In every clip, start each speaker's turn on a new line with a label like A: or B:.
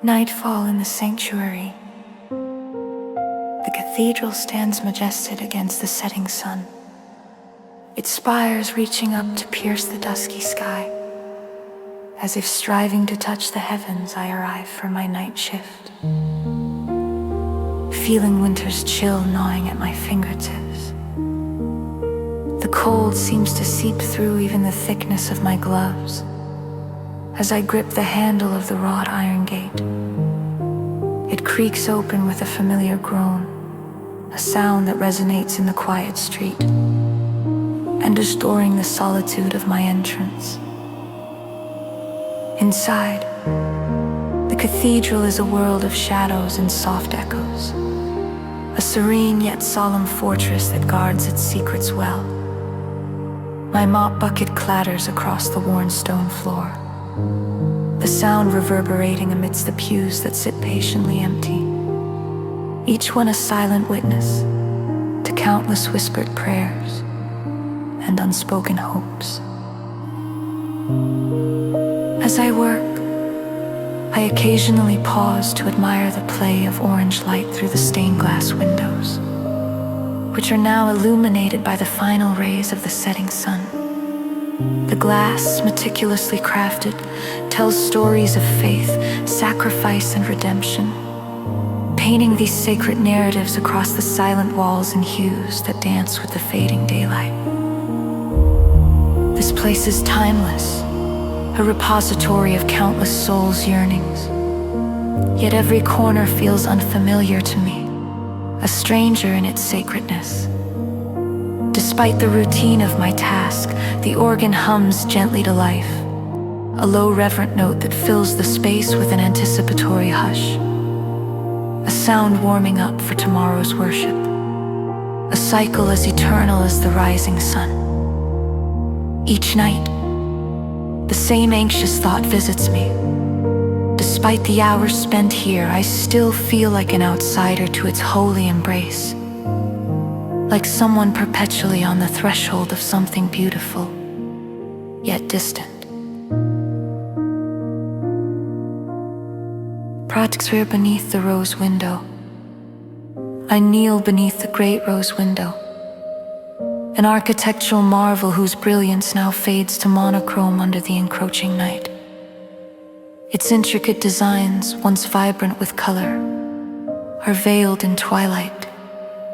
A: Nightfall in the sanctuary. The cathedral stands majestic against the setting sun, its spires reaching up to pierce the dusky sky. As if striving to touch the heavens, I arrive for my night shift, feeling winter's chill gnawing at my fingertips. The cold seems to seep through even the thickness of my gloves as I grip the handle of the wrought iron gate. It creaks open with a familiar groan, a sound that resonates in the quiet street and restoring the solitude of my entrance. Inside, the cathedral is a world of shadows and soft echoes, a serene yet solemn fortress that guards its secrets well. My mop bucket clatters across the worn stone floor, the sound reverberating amidst the pews that sit patiently empty, each one a silent witness to countless whispered prayers and unspoken hopes. As I work, I occasionally pause to admire the play of orange light through the stained glass windows, which are now illuminated by the final rays of the setting sun. The glass, meticulously crafted, tells stories of faith, sacrifice, and redemption, painting these sacred narratives across the silent walls in hues that dance with the fading daylight. This place is timeless, a repository of countless souls' yearnings. Yet every corner feels unfamiliar to me, a stranger in its sacredness. Despite the routine of my task, the organ hums gently to life, a low reverent note that fills the space with an anticipatory hush. A sound warming up for tomorrow's worship, a cycle as eternal as the rising sun. Each night, the same anxious thought visits me. Despite the hours spent here, I still feel like an outsider to its holy embrace, like someone perpetually on the threshold of something beautiful, yet distant. Praktexvir beneath the rose window. I kneel beneath the great rose window, an architectural marvel whose brilliance now fades to monochrome under the encroaching night. Its intricate designs, once vibrant with color, are veiled in twilight,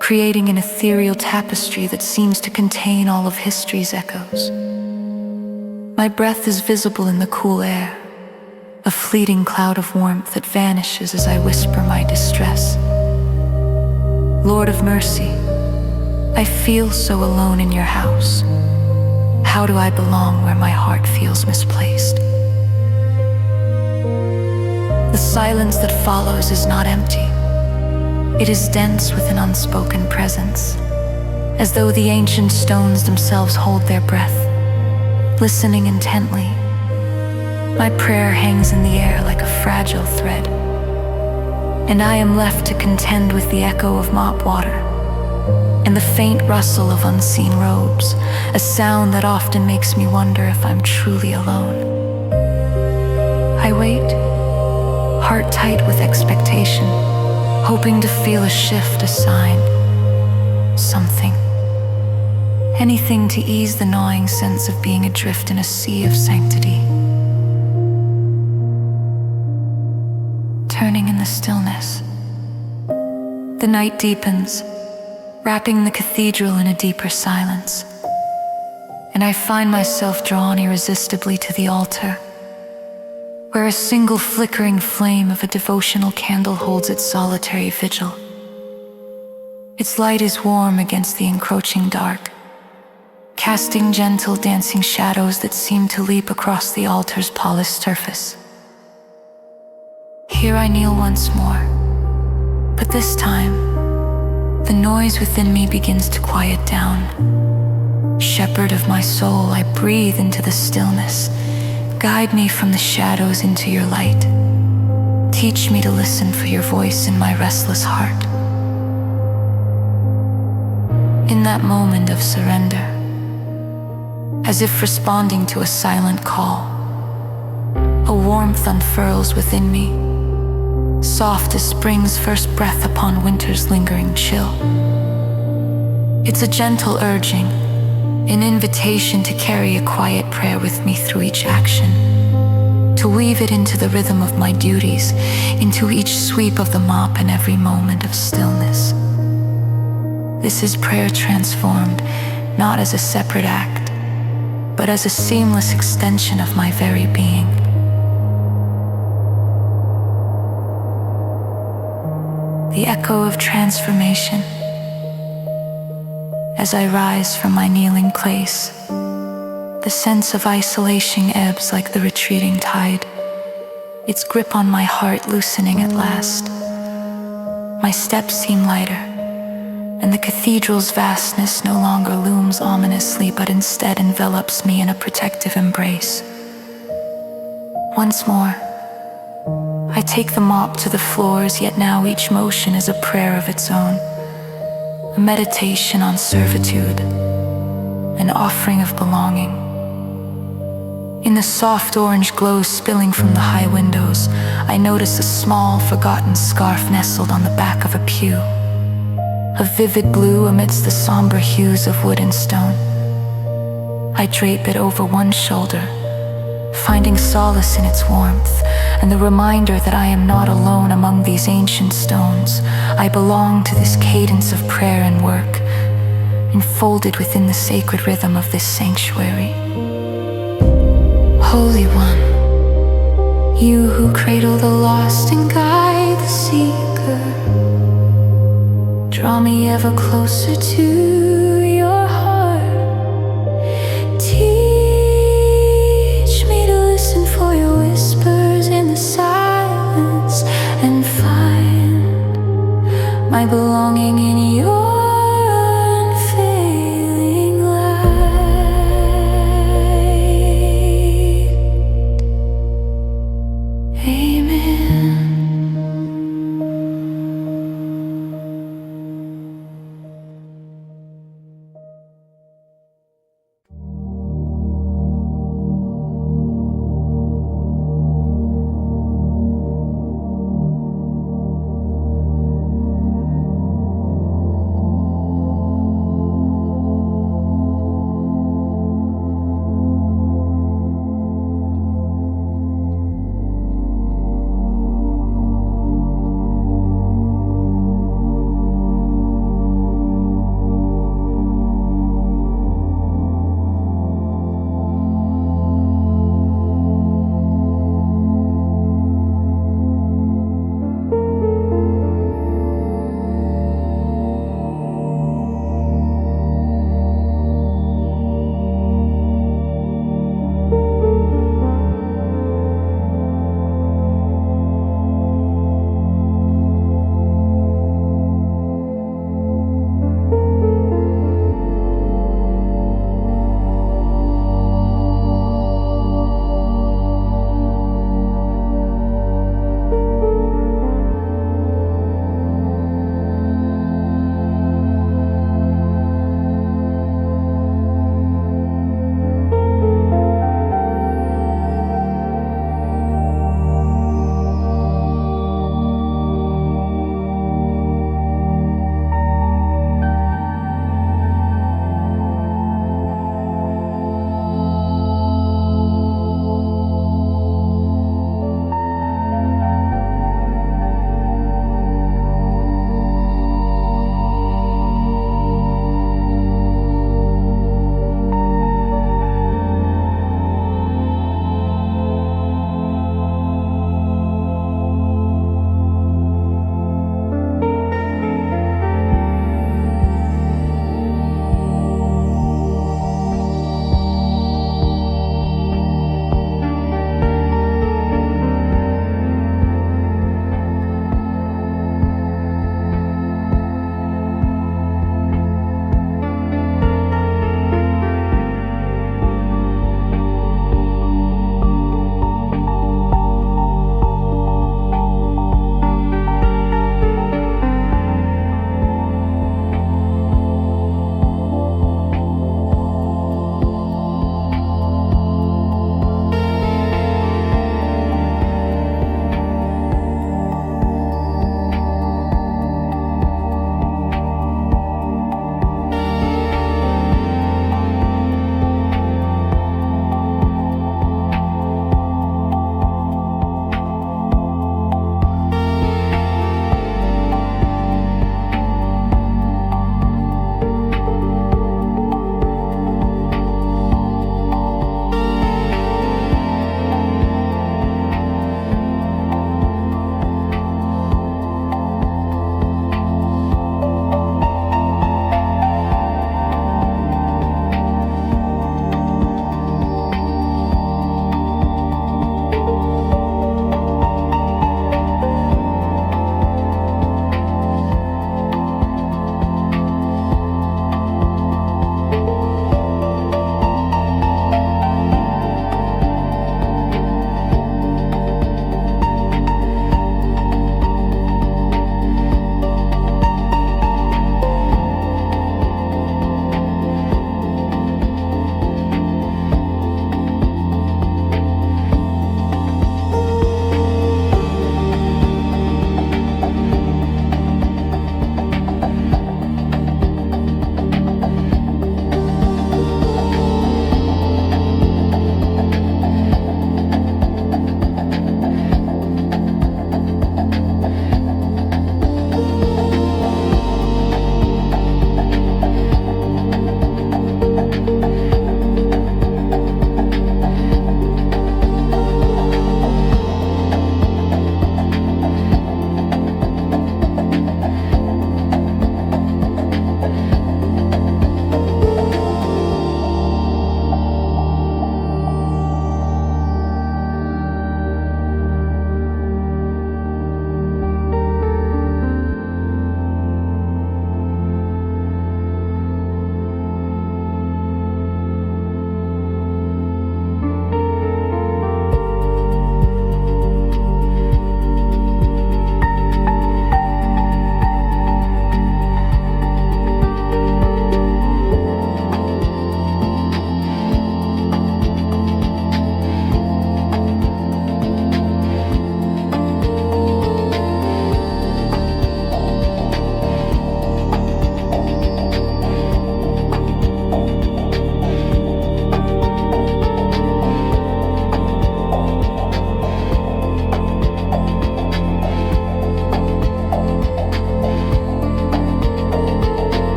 A: creating an ethereal tapestry that seems to contain all of history's echoes. My breath is visible in the cool air, a fleeting cloud of warmth that vanishes as I whisper my distress. Lord of mercy, I feel so alone in your house. How do I belong where my heart feels misplaced? The silence that follows is not empty. It is dense with an unspoken presence, as though the ancient stones themselves hold their breath, listening intently. My prayer hangs in the air like a fragile thread, and I am left to contend with the echo of mop water and the faint rustle of unseen robes, a sound that often makes me wonder if I'm truly alone. I wait, heart tight with expectation, hoping to feel a shift, a sign, something. Anything to ease the gnawing sense of being adrift in a sea of sanctity. Turning in the stillness, the night deepens, wrapping the cathedral in a deeper silence, and I find myself drawn irresistibly to the altar, where a single flickering flame of a devotional candle holds its solitary vigil. Its light is warm against the encroaching dark, casting gentle dancing shadows that seem to leap across the altar's polished surface. Here I kneel once more, but this time, the noise within me begins to quiet down. Shepherd of my soul, I breathe into the stillness. Guide me from the shadows into your light. Teach me to listen for your voice in my restless heart. In that moment of surrender, as if responding to a silent call, a warmth unfurls within me, soft as spring's first breath upon winter's lingering chill. It's a gentle urging, an invitation to carry a quiet prayer with me through each action, to weave it into the rhythm of my duties, into each sweep of the mop and every moment of stillness. This is prayer transformed, not as a separate act, but as a seamless extension of my very being. The echo of transformation. As I rise from my kneeling place, the sense of isolation ebbs like the retreating tide, its grip on my heart loosening at last. My steps seem lighter, and the cathedral's vastness no longer looms ominously, but instead envelops me in a protective embrace. Once more, I take the mop to the floors, yet now each motion is a prayer of its own, a meditation on servitude, an offering of belonging. In the soft orange glow spilling from the high windows, I notice a small, forgotten scarf nestled on the back of a pew, a vivid blue amidst the somber hues of wood and stone. I drape it over one shoulder, finding solace in its warmth and the reminder that I am not alone among these ancient stones. I belong to this cadence of prayer and work, enfolded within the sacred rhythm of this sanctuary. Holy One, you who cradle the lost and guide the seeker, draw me ever closer to your heart. Teach me to listen for your whispers in the silence and find my belonging in your unfailing light. Amen.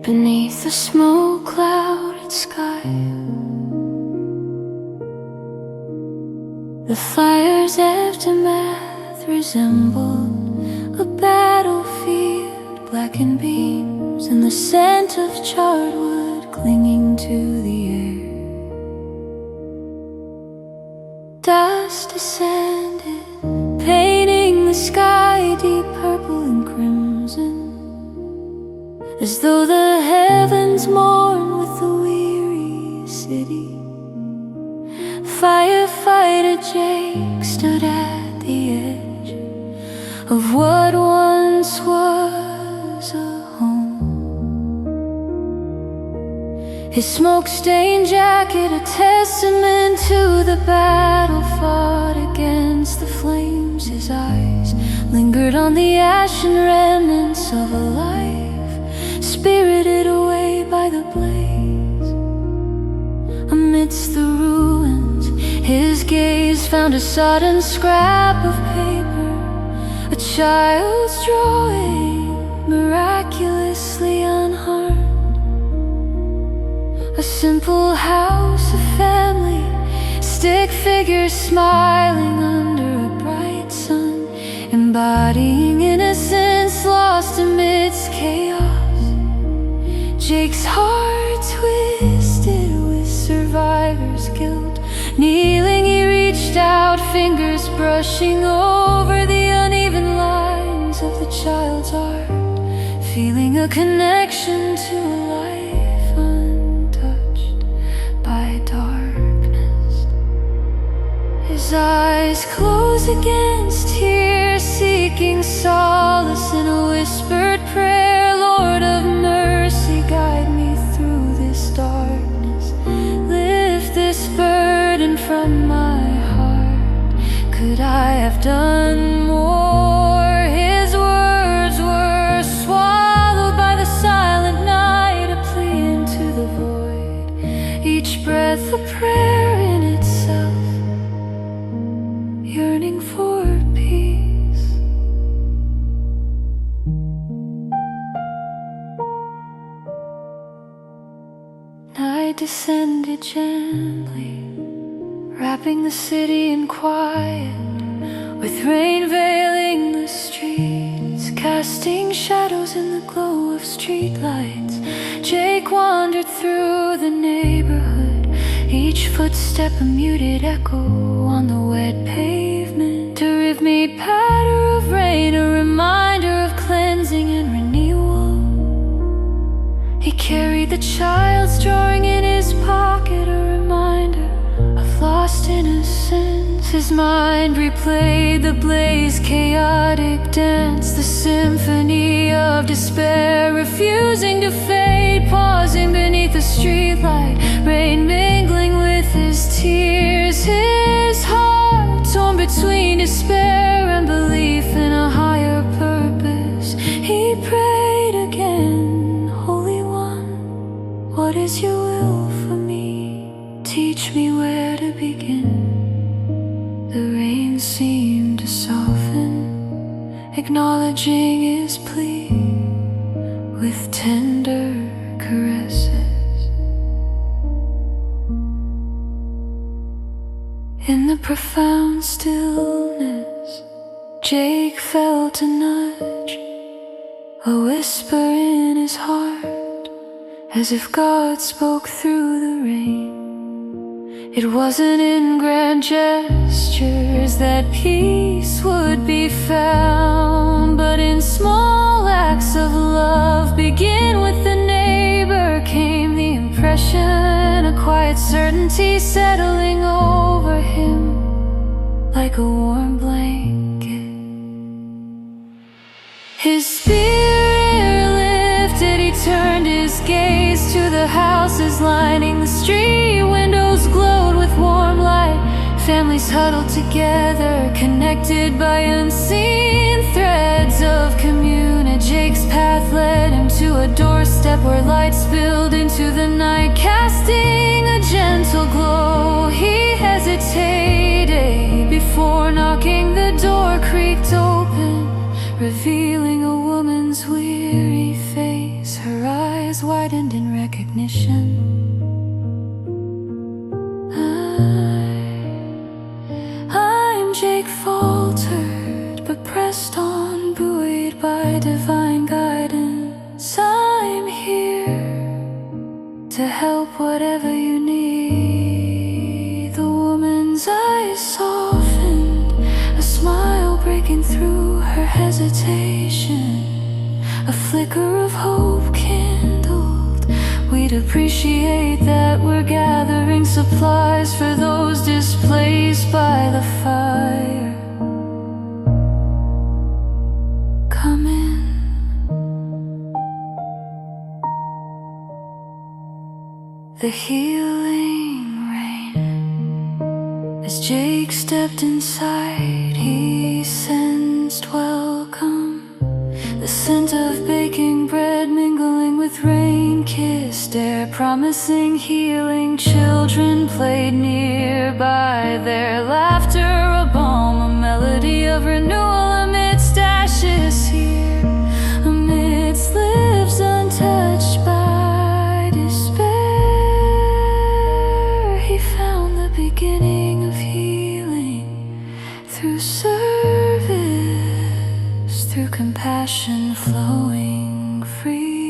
A: Beneath the smoke-clouded sky, the fire's aftermath resembled a battlefield, blackened beams and the scent of charred wood clinging to the air. Dust descended, painting the sky deep purple and crimson, as though the heavens mourn with the weary city. Firefighter Jake stood at the edge of what once was a home. His smoke-stained jacket a testament to the battle fought against the flames. His eyes lingered on the ashen remnants of a life spirited away by the blaze. Amidst the ruins, his gaze found a sodden scrap of paper, a child's drawing, miraculously unharmed. A simple house, a family, stick figures smiling under a bright sun, embodying innocence lost amidst chaos. Jake's heart twisted with survivor's guilt. Kneeling, he reached out, fingers brushing over the uneven lines of the child's art, feeling a connection to a life untouched by darkness. His eyes close against tears, seeking solace in a whispered prayer. Lord of mercy, guide me through this darkness. Lift this burden from my heart. Could I have done more? His words were swallowed by the silent night, a plea into the void. Each breath a prayer in itself, yearning for peace. Night descended gently, wrapping the city in quiet, with rain veiling the streets, casting shadows in the glow of streetlights. Jake wandered through the neighborhood, each footstep a muted echo on the wet pavement. A rhythmic patter of rain, a reminder of cleansing and renewal. He carried the child's drawing in his pocket, a reminder of lost innocence. His mind replayed the blaze, chaotic dance, the symphony of despair, refusing to fade, pausing beneath the streetlight, rain mingling with his tears. His heart torn between despair and belief in a higher purpose. He prayed again, Holy One, what is your will for me? Teach me where to begin. The rain seemed to soften, acknowledging his plea with tender caresses. In the profound stillness, Jake felt a nudge, a whisper in his heart, as if God spoke through the rain. It wasn't in grand gestures that peace would be found, but in small acts of love. Begin with the neighbor, came the impression, a quiet certainty settling over him like a warm blanket. His spirit lifted, he turned his gaze to the houses lining the street. Windows glowed with warm light, families huddled together, connected by unseen threads of community. Jake's path led him to a doorstep where light spilled into the night, casting a gentle glow. He hesitated before knocking. The door creaked open, revealing revealing a woman's weary face, her eyes widened in recognition. I'm Jake, faltered, but pressed on, buoyed by divine guidance. I'm here to help whatever you need. The woman's eyes softened, a smile breaking through her hesitation. A flicker of hope kindled. We'd appreciate that we're gathering supplies for those displaced by the fire. Come in. The healing rain. As Jake stepped inside, he sensed welcome. The scent of baking bread mingling with rain-kissed air, promising healing. Children played nearby, their laughter a balm, a melody of renewal amidst ashes here, amidst lives untouched by despair. He found the beginning of healing through service, through compassion flowing freely.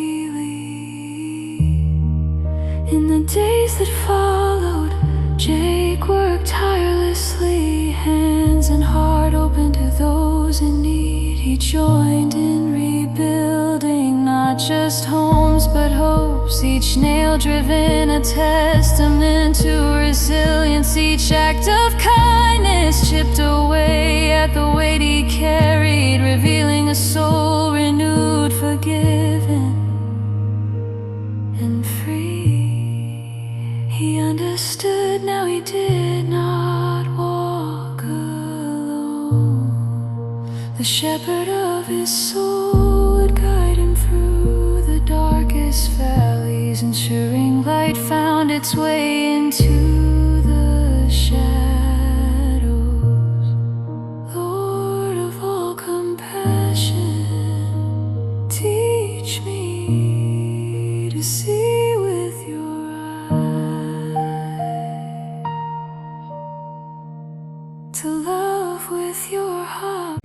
A: In the days that followed, Jake worked tirelessly, hands and heart open to those in need. He joined in rebuilding not just homes but hopes, each nail driven a testament to resilience. Each act of kindness chipped away at the weight he carried, revealing a soul renewed, forgiven and free. He understood, now he did not walk alone. The shepherd of his soul would guide him through the darkest valleys, ensuring light found its way into the shadows. Lord of all compassion, teach me to see with your eyes, to love with your heart.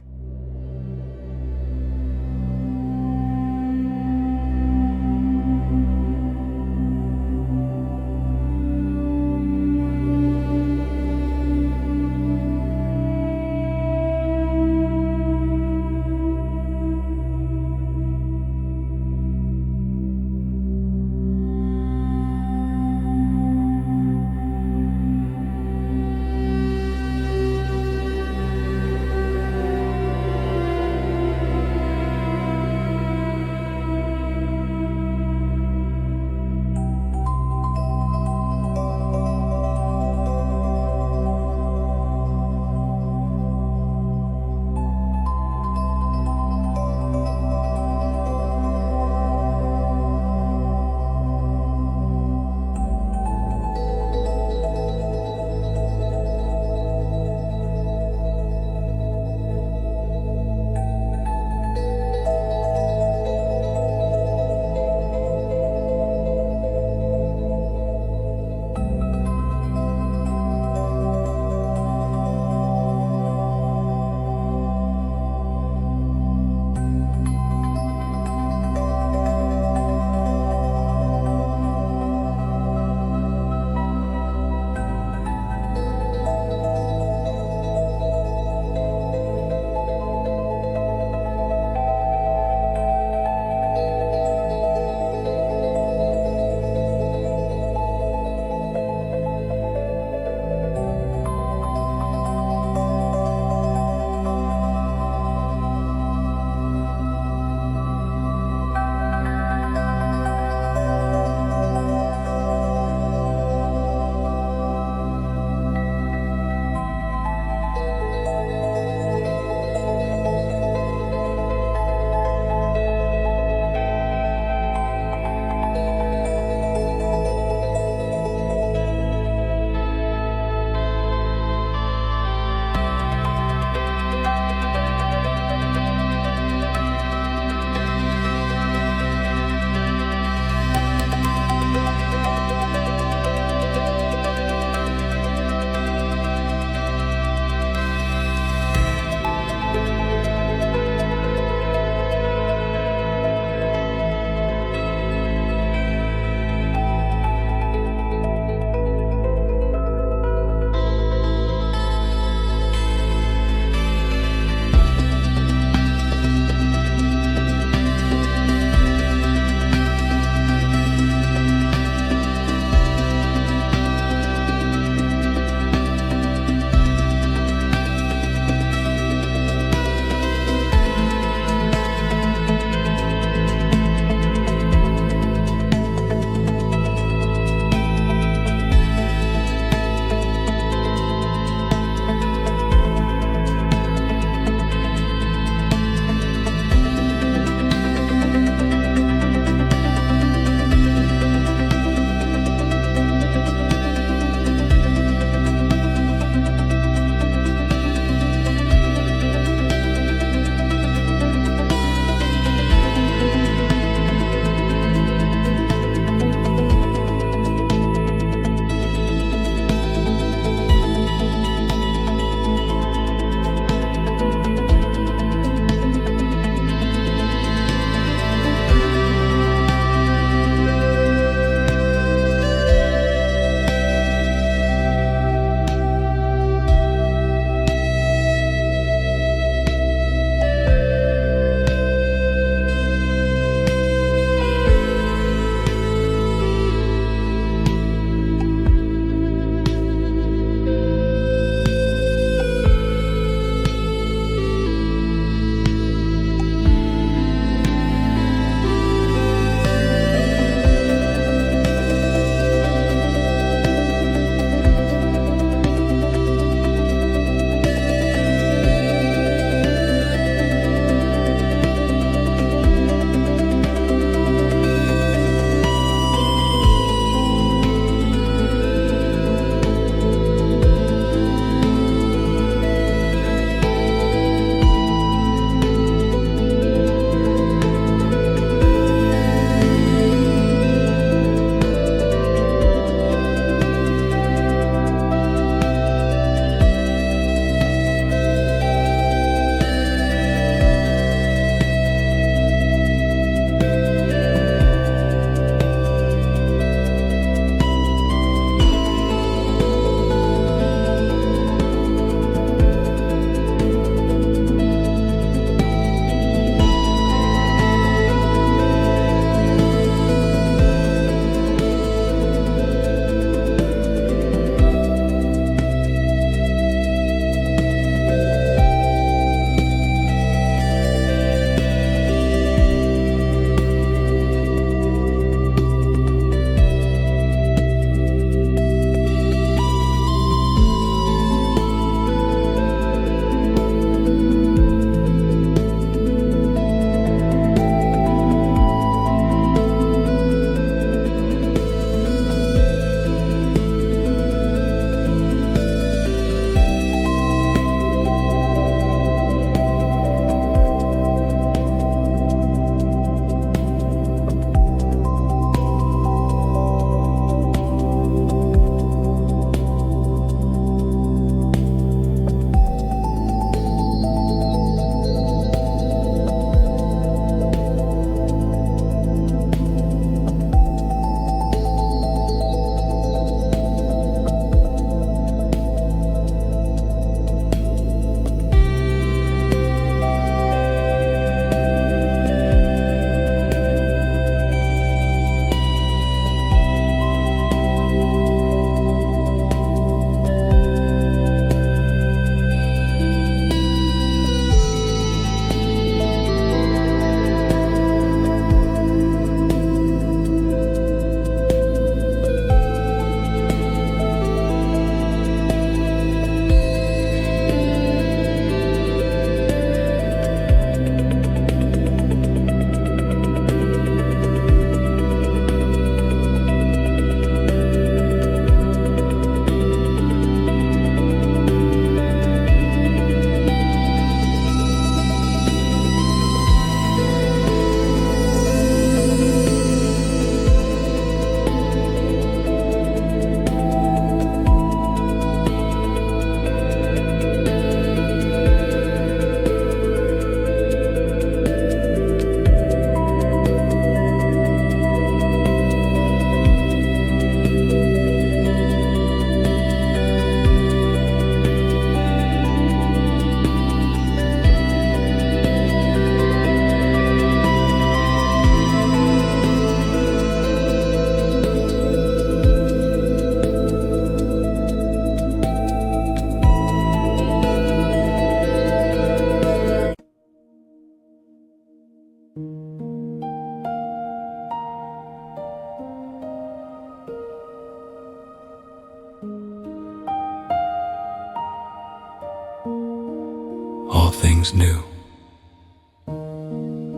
B: beginnings new.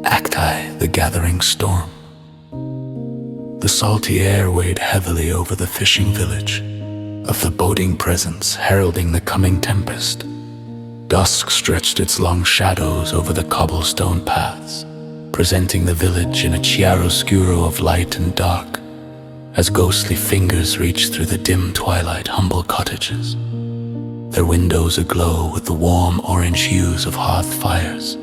B: Acti, the gathering storm. The salty air weighed heavily over the fishing village, a foreboding presence heralding the coming tempest. Dusk stretched its long shadows over the cobblestone paths, presenting the village in a chiaroscuro of light and dark, as ghostly fingers reached through the dim twilight humble cottages, their windows aglow with the warm orange hues of hearth fires,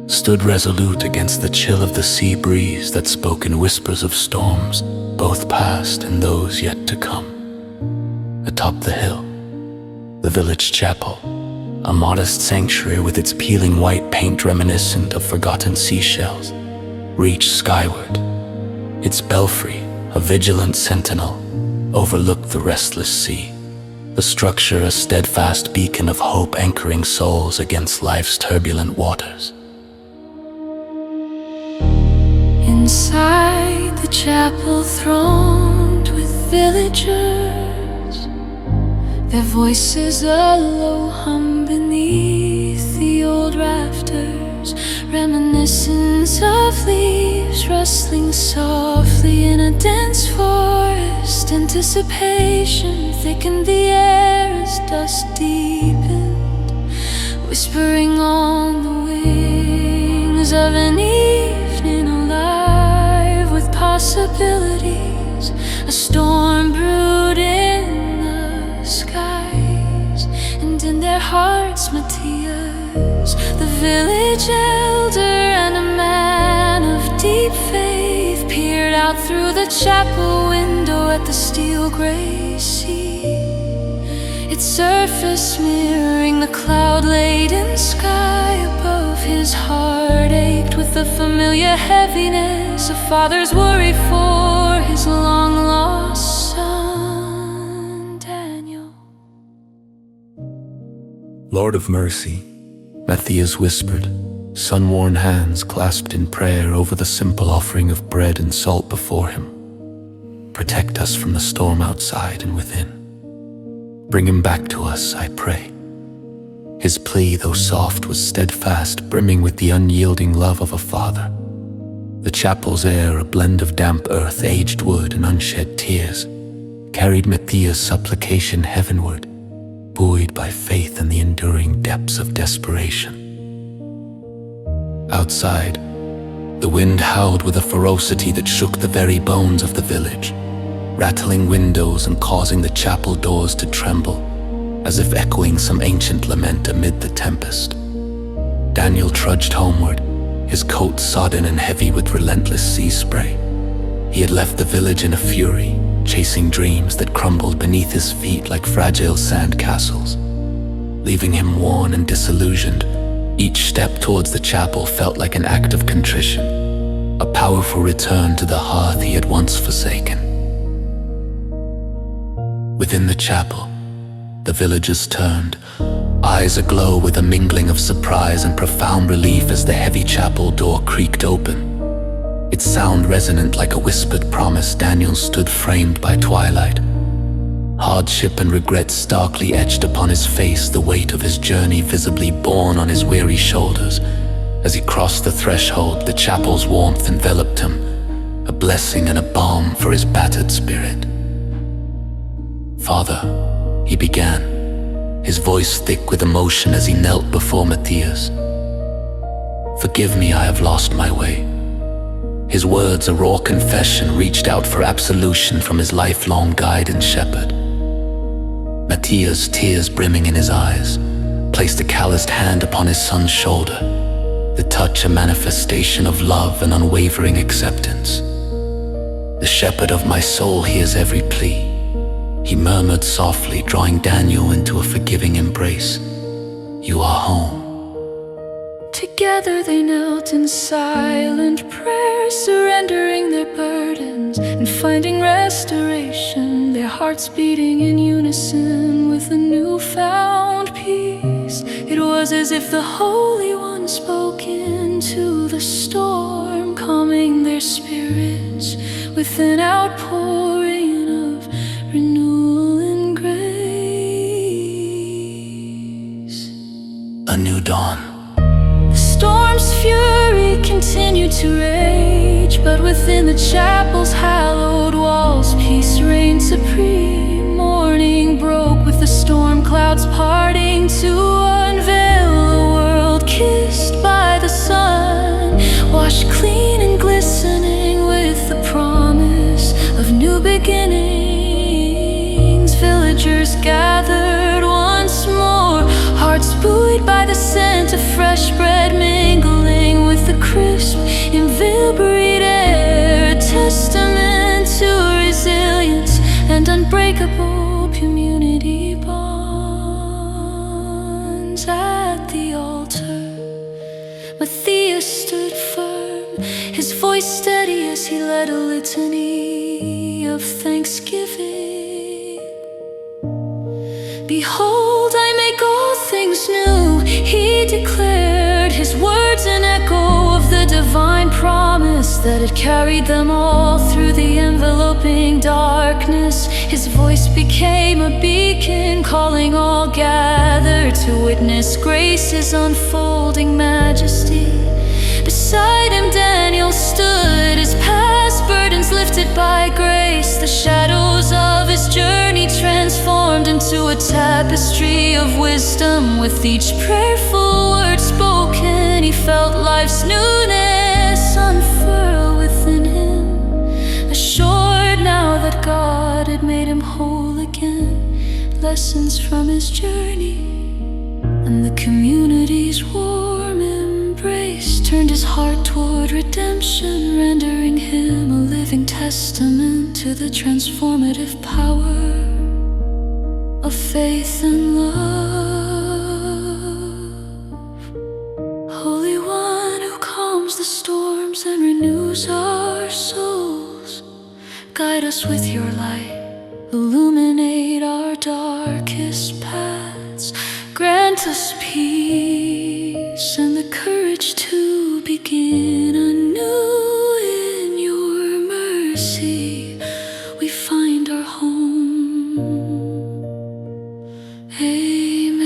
B: stood resolute against the chill of the sea breeze that spoke in whispers of storms, both past and those yet to come. Atop the hill, the village chapel, a modest sanctuary with its peeling white paint reminiscent of forgotten seashells, reached skyward. Its belfry, a vigilant sentinel, overlooked the restless sea, the structure a steadfast beacon of hope anchoring souls against life's turbulent waters.
A: Inside the chapel thronged with villagers, their voices a low hum beneath the old rafters, reminiscence of leaves rustling softly in a dense forest. Anticipation thickened the air as dusk deepened, whispering on the wings of an evening alive with possibilities. A storm brewed in the skies, and in their hearts Matthias, the village elder and a man of deep faith, peered out through the chapel window at the steel gray sea, its surface mirroring the cloud-laden sky above. His heart ached with the familiar heaviness, a father's worry for his long-lost son, Daniel.
B: Lord of mercy, Matthias whispered, sun-worn hands clasped in prayer over the simple offering of bread and salt before him. Protect us from the storm outside and within. Bring him back to us, I pray. His plea, though soft, was steadfast, brimming with the unyielding love of a father. The chapel's air, a blend of damp earth, aged wood, and unshed tears, carried Matthias' supplication heavenward, buoyed by faith in the enduring depths of desperation. Outside, the wind howled with a ferocity that shook the very bones of the village, rattling windows and causing the chapel doors to tremble, as if echoing some ancient lament amid the tempest. Daniel trudged homeward, his coat sodden and heavy with relentless sea spray. He had left the village in a fury, chasing dreams that crumbled beneath his feet like fragile sand castles. Leaving him worn and disillusioned, each step towards the chapel felt like an act of contrition, a powerful return to the hearth he had once forsaken. Within the chapel, the villagers turned, eyes aglow with a mingling of surprise and profound relief as the heavy chapel door creaked open. Its sound resonant like a whispered promise. Daniel stood framed by twilight, hardship and regret starkly etched upon his face, the weight of his journey visibly borne on his weary shoulders. As he crossed the threshold, the chapel's warmth enveloped him, a blessing and a balm for his battered spirit. Father, he began, his voice thick with emotion as he knelt before Matthias. Forgive me, I have lost my way. His words, a raw confession, reached out for absolution from his lifelong guide and shepherd. Matthias, tears brimming in his eyes, placed a calloused hand upon his son's shoulder, the touch a manifestation of love and unwavering acceptance. The shepherd of my soul hears every plea, he murmured softly, drawing Daniel into a forgiving embrace. You are home.
A: Together they knelt in silent prayer, surrendering their burdens and finding restoration, their hearts beating in unison with a newfound peace. It was as if the Holy One spoke into the storm, calming their spirits with an outpouring of renewal and grace.
B: A new dawn,
A: storm's fury continued to rage, but within the chapel's hallowed walls, peace reigned supreme. Morning broke with the storm clouds parting to unveil a world kissed by the sun, washed clean and glistening with the promise of new beginnings. Villagers gathered once more, hearts buoyed by the scent of fresh bread mingling with the crisp, invigorated air, a testament to resilience and unbreakable community bonds. At the altar, Matthias stood firm, his voice steady as he led a litany of thanksgiving. Behold, I make all things new, he declared, his words an echo of the divine promise that had carried them all through the enveloping darkness. His voice became a beacon, calling all gathered to witness grace's unfolding majesty. Beside him Daniel stood, his past burdens lifted by grace, the shadows of his journey transformed into a tapestry of wisdom. With each prayerful word spoken, he felt life's newness unfurl within him, assured now that God had made him whole again. Lessons from his journey and the community's warm embrace turned his heart toward redemption, rendering him a living testament to the transformative power of faith and love. Holy One who calms the storms and renews our souls, guide us with your light, illuminate our darkest paths, grant us peace and the courage to begin anew. In your mercy we find our home. Amen.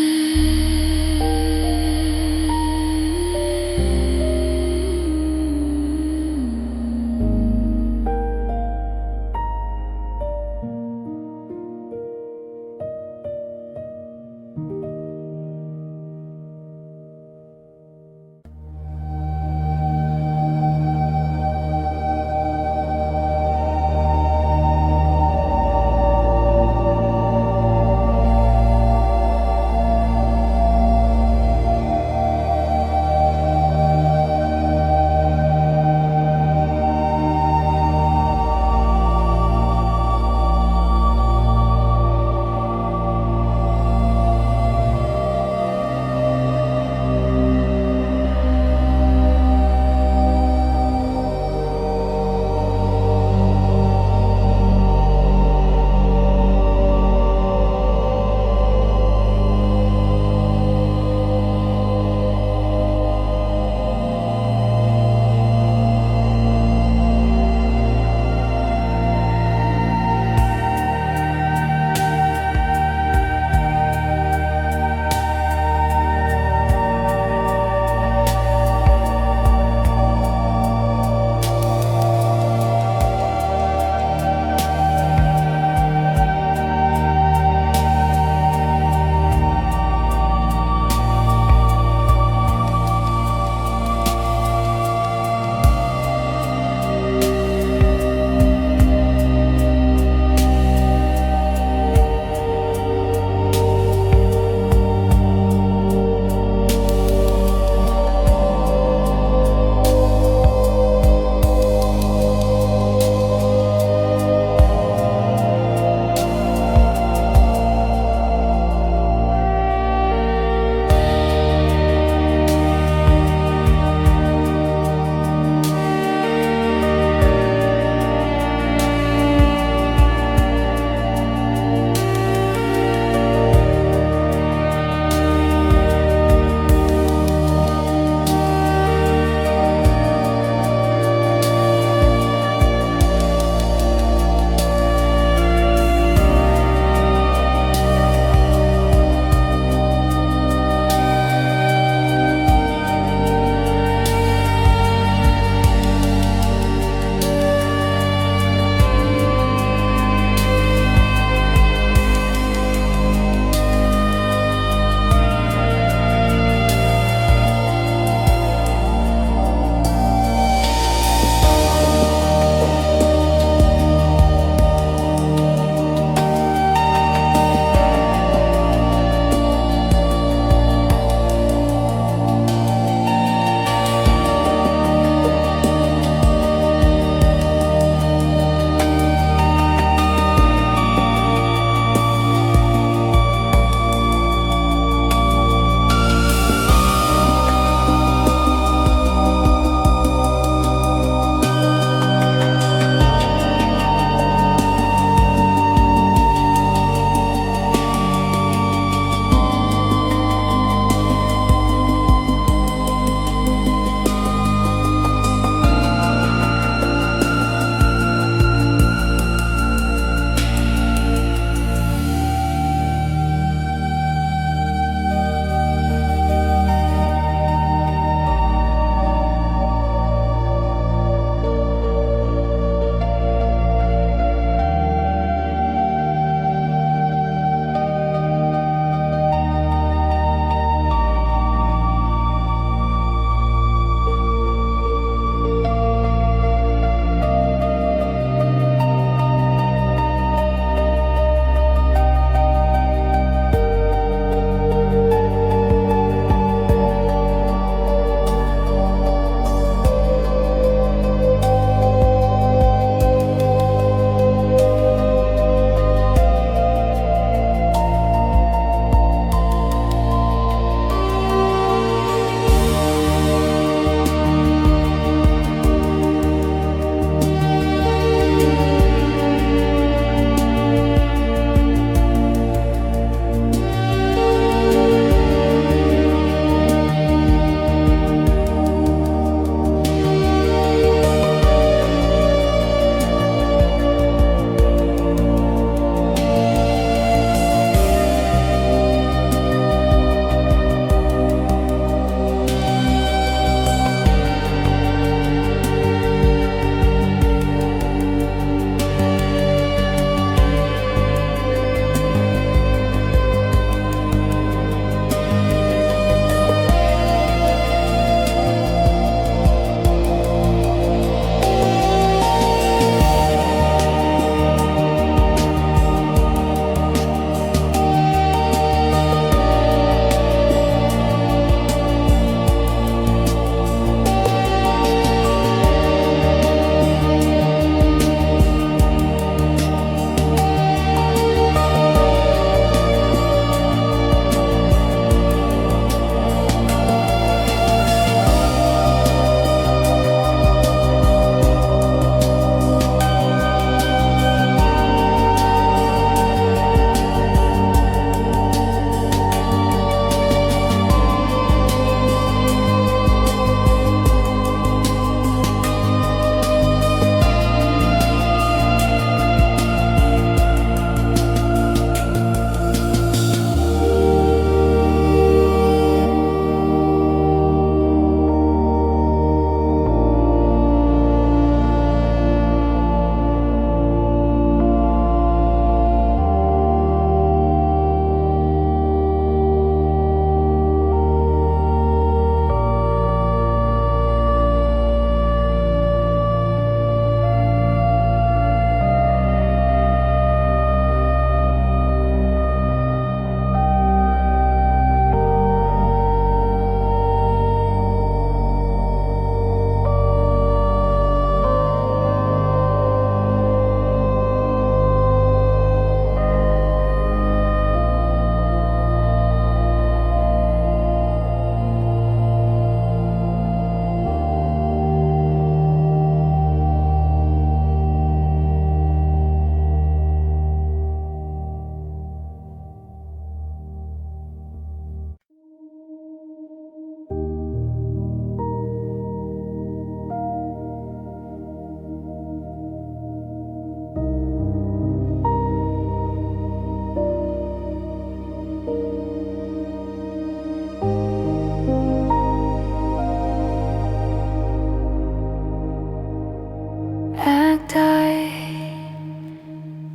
A: Cacti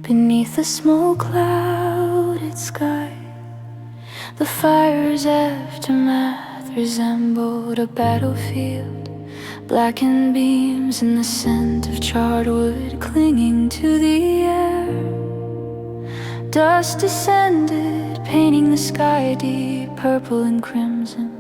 A: beneath the smoke-clouded sky. The fire's aftermath resembled a battlefield. Blackened beams and the scent of charred wood clinging to the air. Dust descended, painting the sky deep purple and crimson,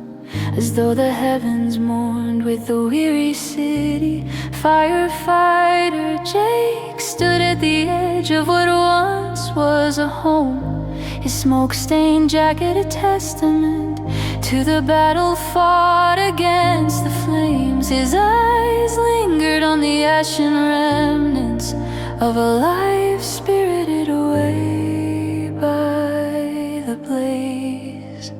A: as though the heavens mourned with the weary city. Firefighter Jake stood at the edge of what once was a home, his smoke-stained jacket a testament to the battle fought against the flames. His eyes lingered on the ashen remnants of a life spirited away by the blaze.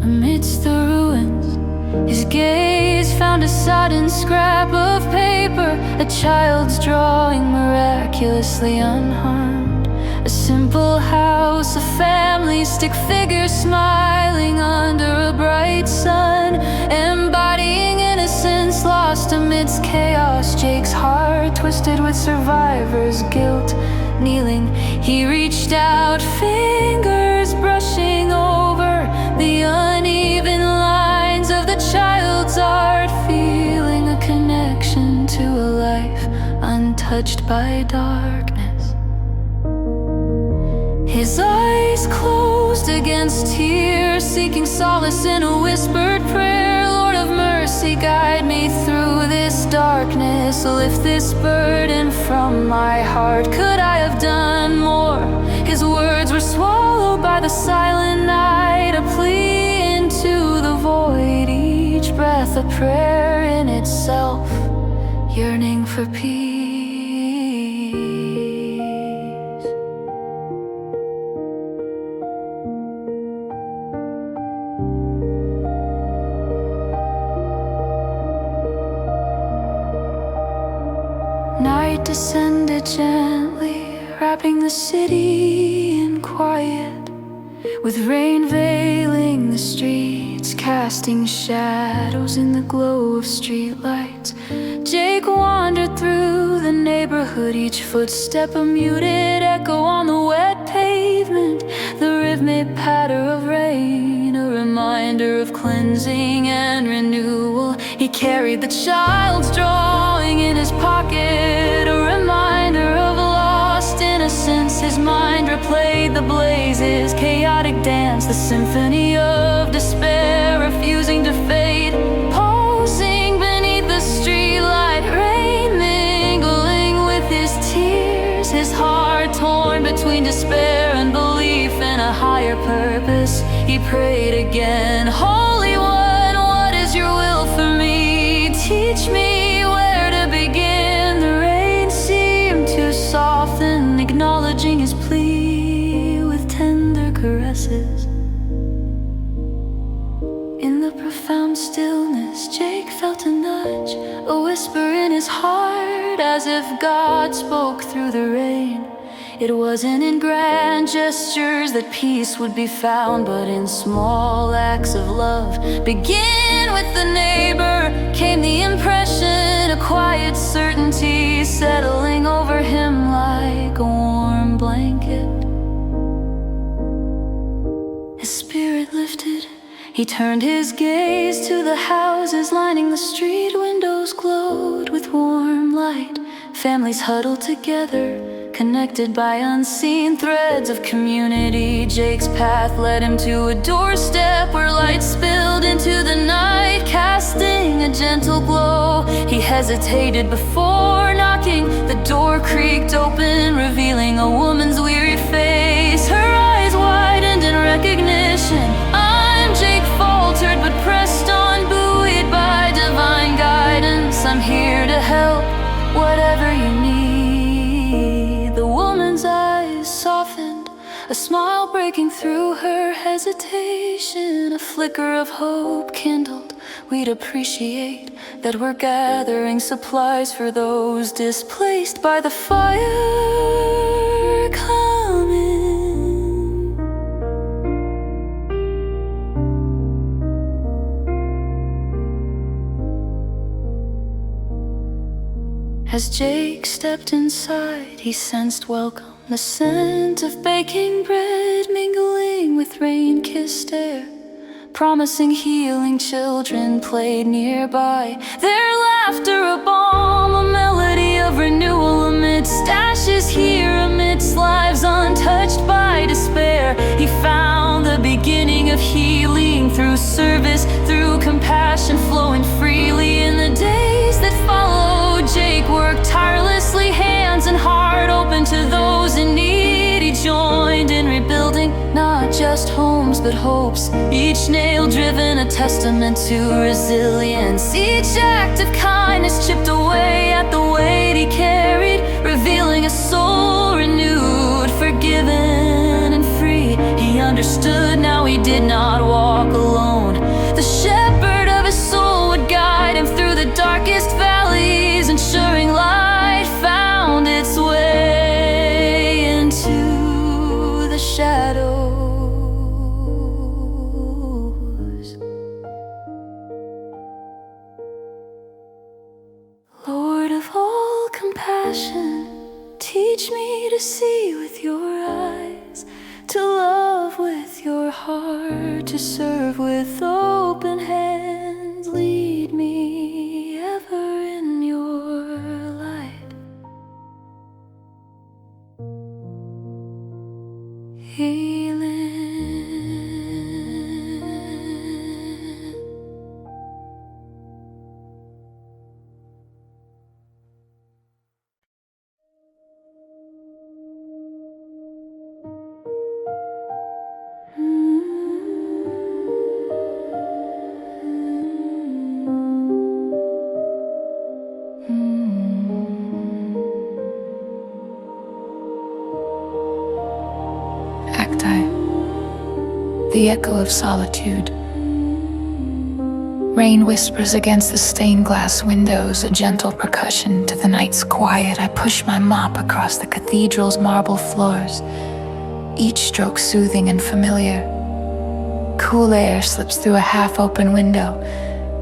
A: Amidst the ruins, his gaze found a sodden scrap of paper, a child's drawing miraculously unharmed. A simple house, a family, stick figure smiling under a bright sun, embodying innocence lost amidst chaos. Jake's heart twisted with survivor's guilt. Kneeling, he reached out, fingers brushing over the uneven lines of the child's art, feeling a connection to a life untouched by darkness. His eyes closed against tears, seeking solace in a whispered prayer. Lord of mercy, guide me through this darkness. Lift this burden from my heart. Could I have done more? His words were swallowed by the silent night, a plea into the void, each breath a prayer in itself, yearning for peace. Night descended gently, wrapping the city in quiet, with rain veiling the streets, casting shadows in the glow of streetlights. Jake wandered through the neighborhood, each footstep a muted echo on the wet pavement, the rhythmic patter of rain, a reminder of cleansing and renewal. He carried the child's drawing in his pocket, a reminder of lost innocence. His mind replayed the blazes, chaotic dance, the symphony of despair, refusing to fade. Pulsing beneath the streetlight, rain mingling with his tears, his heart torn between despair and belief in a higher purpose. He prayed again, Holy One, what is your will for me? Teach me where to begin. The rain seemed to soften, acknowledging his plea with tender caresses. In the profound stillness, Jake felt a nudge, a whisper in his heart, as if God spoke through the rain. It wasn't in grand gestures that peace would be found, but in small acts of love. Begin with the neighbor, came the impression, a quiet certainty settling over him like a warm blanket. His spirit lifted, he turned his gaze to the houses lining the street. Windows glowed with warm light, families huddled together, connected by unseen threads of community. Jake's path led him to a doorstep where light spilled into the night, casting a gentle glow. He hesitated before knocking. The door creaked open, revealing a woman's weary face. Her eyes widened in recognition. I'm Jake, faltered but pressed on, buoyed by divine guidance. I'm here to help, whatever you need. The woman's eyes softened, a smile breaking through her hesitation. A flicker of hope kindled. We'd appreciate that we're gathering supplies for those displaced by the fire coming. As Jake stepped inside, he sensed welcome, the scent of baking bread mingling with rain-kissed air. Promising healing children played nearby, their laughter a balm, a melody of renewal amidst ashes here, amidst lives untouched by despair. He found the beginning of healing through service, through compassion flowing freely. In the days that followed, Jake worked tirelessly, hands and heart open to those in need. He joined in rebuilding not just homes but hopes, each nail driven a testament to resilience. Each act of kindness chipped away at the weight he carried, revealing a soul renewed, forgiven and free. He understood now he did not walk alone. The shepherd of his soul would guide him through the darkest valleys, ensuring light found its way into the shadows. Lord of all compassion, teach me to see with your eyes, to love with your heart, to serve with open hands. Lead me ever in your light. Healing. The echo of solitude. Rain whispers against the stained glass windows, a gentle percussion to the night's quiet. I push my mop across the cathedral's marble floors, each stroke soothing and familiar. Cool air slips through a half-open window,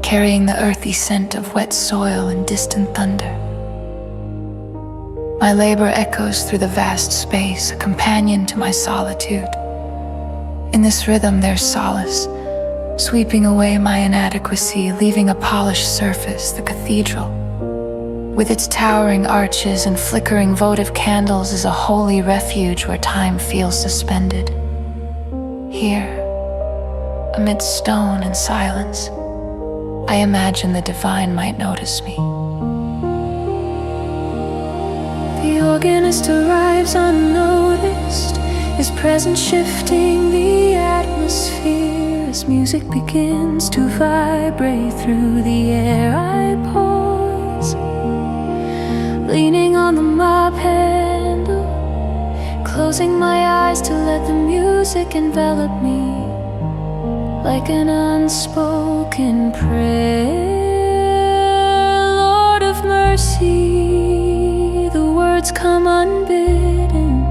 A: carrying the earthy scent of wet soil and distant thunder. My labor echoes through the vast space, a companion to my solitude. In this rhythm there's solace, sweeping away my inadequacy, leaving a polished surface, the cathedral. With its towering arches and flickering votive candles is a holy refuge where time feels suspended. Here, amidst stone and silence, I imagine the divine might notice me. The organist arrives unnoticed, his presence shifting the atmosphere. As music begins to vibrate through the air, I pause, leaning on the mop handle, closing my eyes to let the music envelop me like an unspoken prayer. Lord of mercy, the words come unbidden.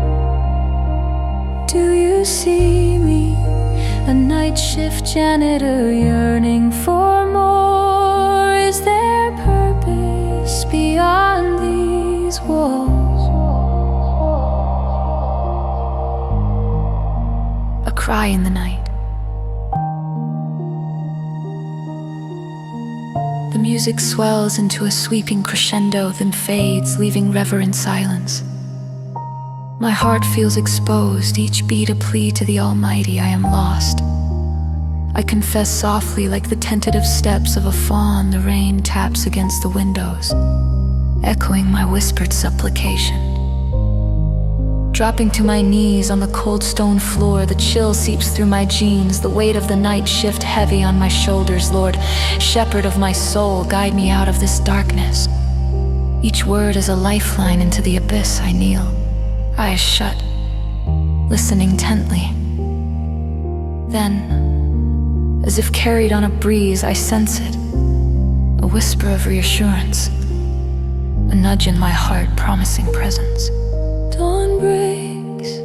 A: Do you see me? A night shift janitor yearning for more. Is there purpose beyond these walls? A cry in the night. The music swells into a sweeping crescendo, then fades, leaving reverent silence. My heart feels exposed, each beat a plea to the Almighty. I am lost. I confess softly, like the tentative steps of a fawn. The rain taps against the windows, echoing my whispered supplication. Dropping to my knees on the cold stone floor, the chill seeps through my jeans, the weight of the night shift heavy on my shoulders. Lord, shepherd of my soul, guide me out of this darkness. Each word is a lifeline into the abyss. I kneel, eyes shut, listening intently. Then, as if carried on a breeze, I sense it, a whisper of reassurance, a nudge in my heart promising presence. Dawn breaks,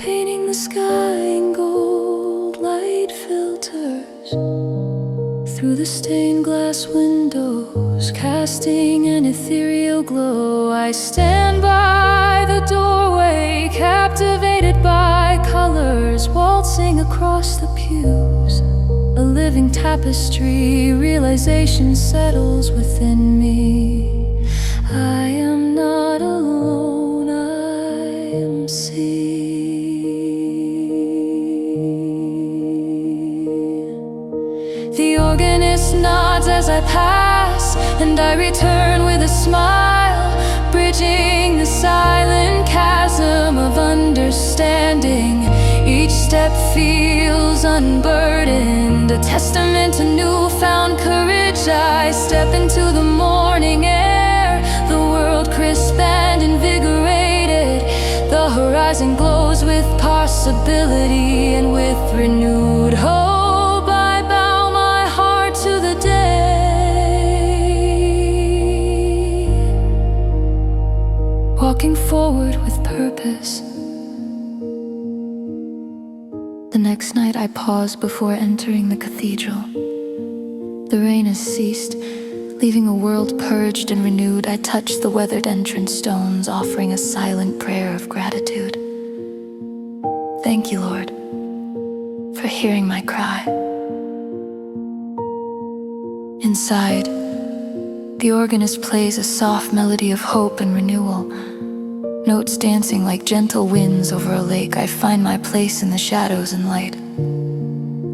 A: painting the sky in gold. Light filters through the stained glass windows, casting an ethereal glow. I stand by the doorway, captivated by colors waltzing across the pews. A living tapestry, realization settles within me. I am not alone, I am seen. The organist nods as I pass, and I return with a smile, bridging the silent chasm of understanding. Each step feels unburdened, a testament to newfound courage. I step into the morning air, the world crisp and invigorated. The horizon glows with possibility, and with renewed hope I bow my heart to the day, walking forward with purpose. The next night I pause before entering the cathedral. The rain has ceased, leaving a world purged and renewed. I touch the weathered entrance stones, offering a silent prayer of gratitude. Thank you, Lord, for hearing my cry. Inside, the organist plays a soft melody of hope and renewal. Notes dancing like gentle winds over a lake. I find my place in the shadows and light.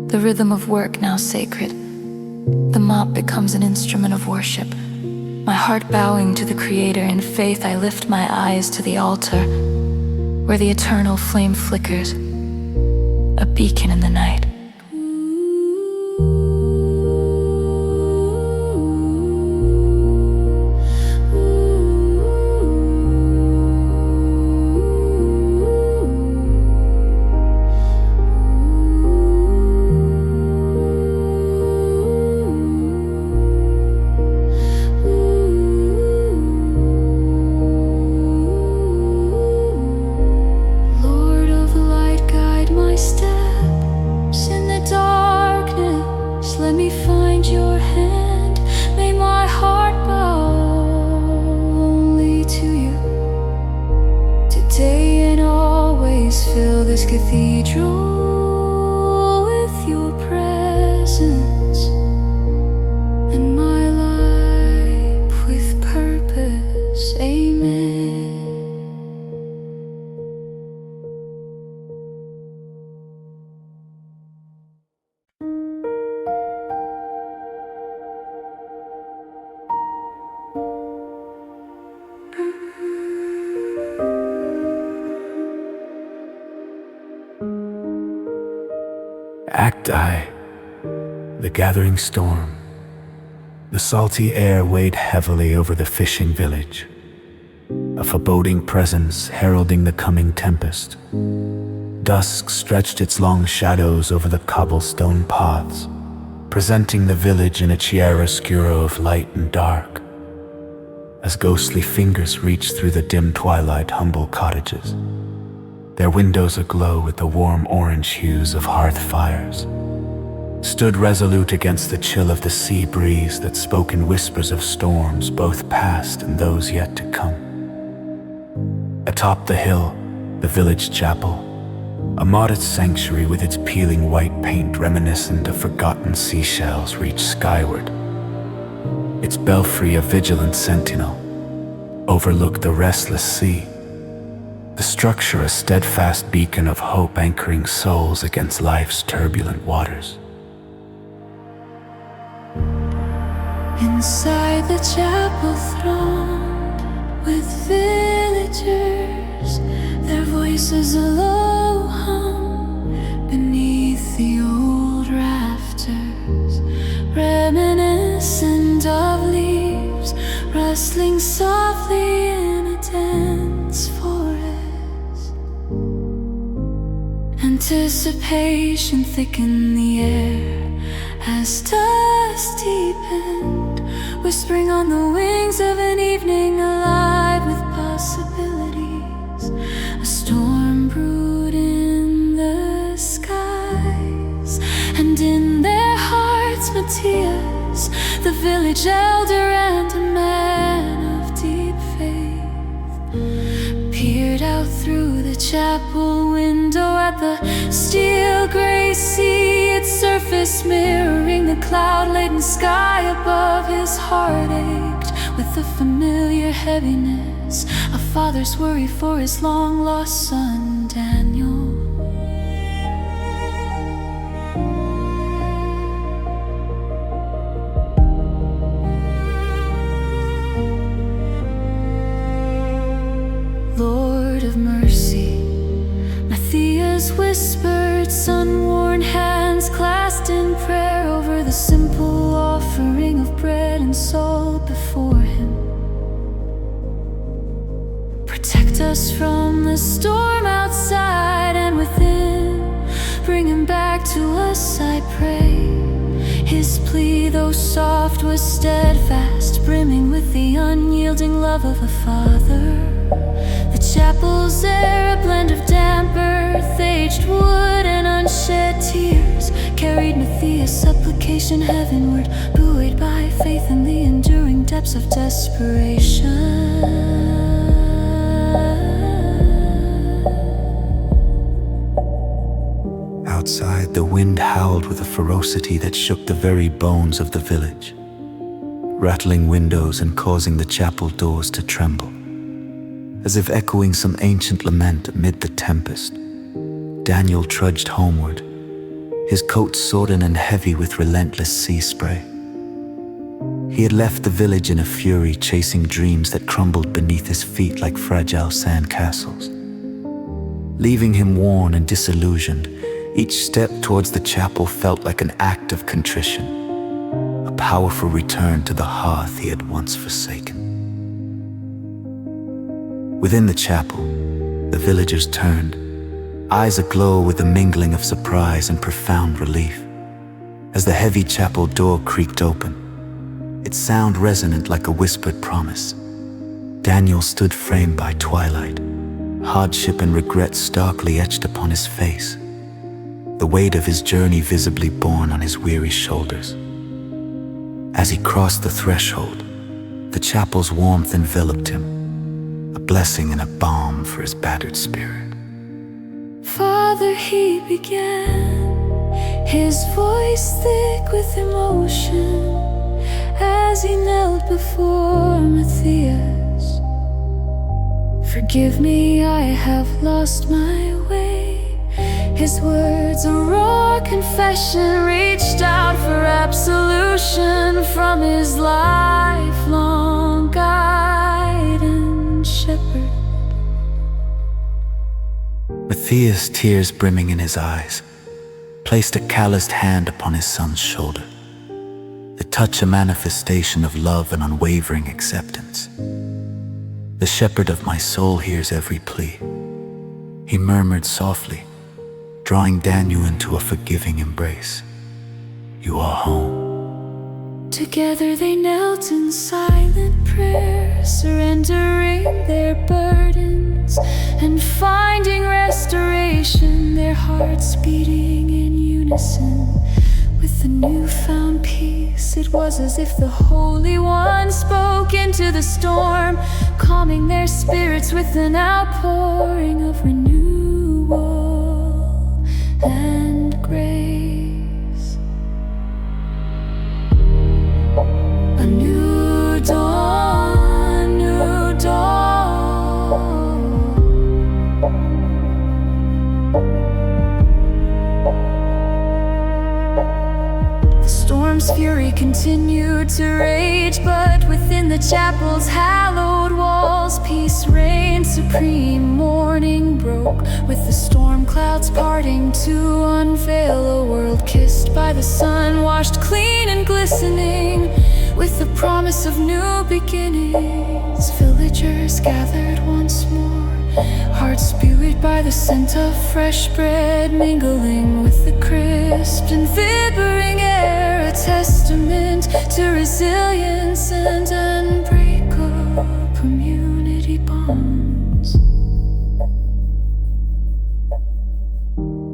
A: The rhythm of work now sacred. The mop becomes an instrument of worship. My heart bowing to the Creator. In faith I lift my eyes to the altar, where the eternal flame flickers, a beacon in the night. Fill this cathedral with your presence, and my life with purpose. Amen.
B: Act I, the gathering storm. The salty air weighed heavily over the fishing village, a foreboding presence heralding the coming tempest. Dusk stretched its long shadows over the cobblestone paths, presenting the village in a chiaroscuro of light and dark. As ghostly fingers reached through the dim twilight, humble cottages, their windows aglow with the warm orange hues of hearth fires, stood resolute against the chill of the sea breeze that spoke in whispers of storms, both past and those yet to come. Atop the hill, the village chapel, a modest sanctuary with its peeling white paint reminiscent of forgotten seashells, reached skyward. Its belfry, a vigilant sentinel, overlooked the restless sea. The structure, a steadfast beacon of hope anchoring souls against life's turbulent waters.
A: Inside the chapel thronged with villagers, their voices a low hum beneath the old rafters, reminiscent of leaves rustling softly in a dense forest. Anticipation thickened the air as dusk deepened, whispering on the wings of an evening alive with possibilities. A storm brewed in the skies, and in their hearts Matthias the village elder and a man of deep faith peered out through the chapel window at the steel gray sea, its surface mirroring the cloud-laden sky above. His heart ached with the familiar heaviness, a father's worry for his long-lost son, Daniel. Lord of mercy, Matthias whispered, sun-worn hands clasped in prayer over the simple offering of bread and salt before him. Protect us from the storm outside and within, bring him back to us, I pray. His plea, though soft, was steadfast, brimming with the unyielding love of a father. The chapel's air, a blend of damp earth, aged wood, and unshed tears, carried Matthias' supplication heavenward, buoyed by faith in the enduring depths of desperation.
B: Outside, the wind howled with a ferocity that shook the very bones of the village, rattling windows and causing the chapel doors to tremble. As if echoing some ancient lament amid the tempest, Daniel trudged homeward, his coat sodden and heavy with relentless sea spray. He had left the village in a fury, chasing dreams that crumbled beneath his feet like fragile sand castles. Leaving him worn and disillusioned, each step towards the chapel felt like an act of contrition, a powerful return to the hearth he had once forsaken. Within the chapel, the villagers turned, eyes aglow with the mingling of surprise and profound relief. As the heavy chapel door creaked open, its sound resonant like a whispered promise, Daniel stood framed by twilight, hardship and regret starkly etched upon his face, the weight of his journey visibly borne on his weary shoulders. As he crossed the threshold, the chapel's warmth enveloped him, a blessing and a balm for his battered spirit.
A: Father, he began, his voice thick with emotion, as he knelt before Matthias. Forgive me, I have lost my way. His words, a raw confession, reached out for absolution from his lifelong guide and shepherd.
B: Matthias, tears brimming in his eyes, placed a calloused hand upon his son's shoulder, the touch a manifestation of love and unwavering acceptance. The shepherd of my soul hears every plea, he murmured softly, drawing Daniel into a forgiving embrace. You are home.
A: Together they knelt in silent prayer, surrendering their burdens and finding restoration, their hearts beating in unison with the newfound peace. It was as if the Holy One spoke into the storm, calming their spirits with an outpouring of renewal and grace. A new dawn, new dawn. The storm's fury continued to rage, but within the chapel's hallowed walls, peace reigned supreme. Morning broke with the storm clouds parting to unveil a world kissed by the sun, washed clean and glistening with the promise of new beginnings. Villagers gathered once more, hearts buoyed by the scent of fresh bread, mingling with the crisp and vibrant air, a testament to resilience and unbreakable community bonds.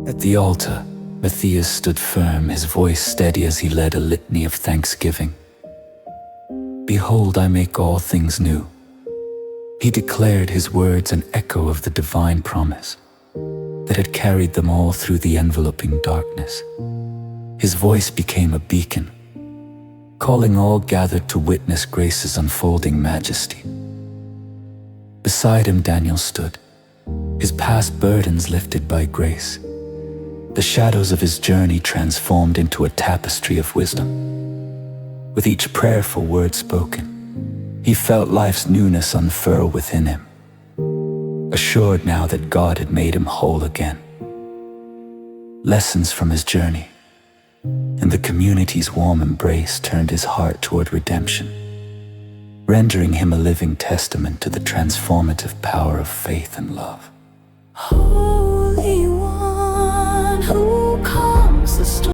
B: At the altar, Matthias stood firm, his voice steady as he led a litany of thanksgiving. Behold, I make all things new. He declared his words an echo of the divine promise that had carried them all through the enveloping darkness. His voice became a beacon, calling all gathered to witness grace's unfolding majesty. Beside him Daniel stood, his past burdens lifted by grace, the shadows of his journey transformed into a tapestry of wisdom. With each prayerful word spoken, he felt life's newness unfurl within him, assured now that God had made him whole again. Lessons from his journey and the community's warm embrace turned his heart toward redemption, rendering him a living testament to the transformative power of faith and love. Holy One, who calms the storm.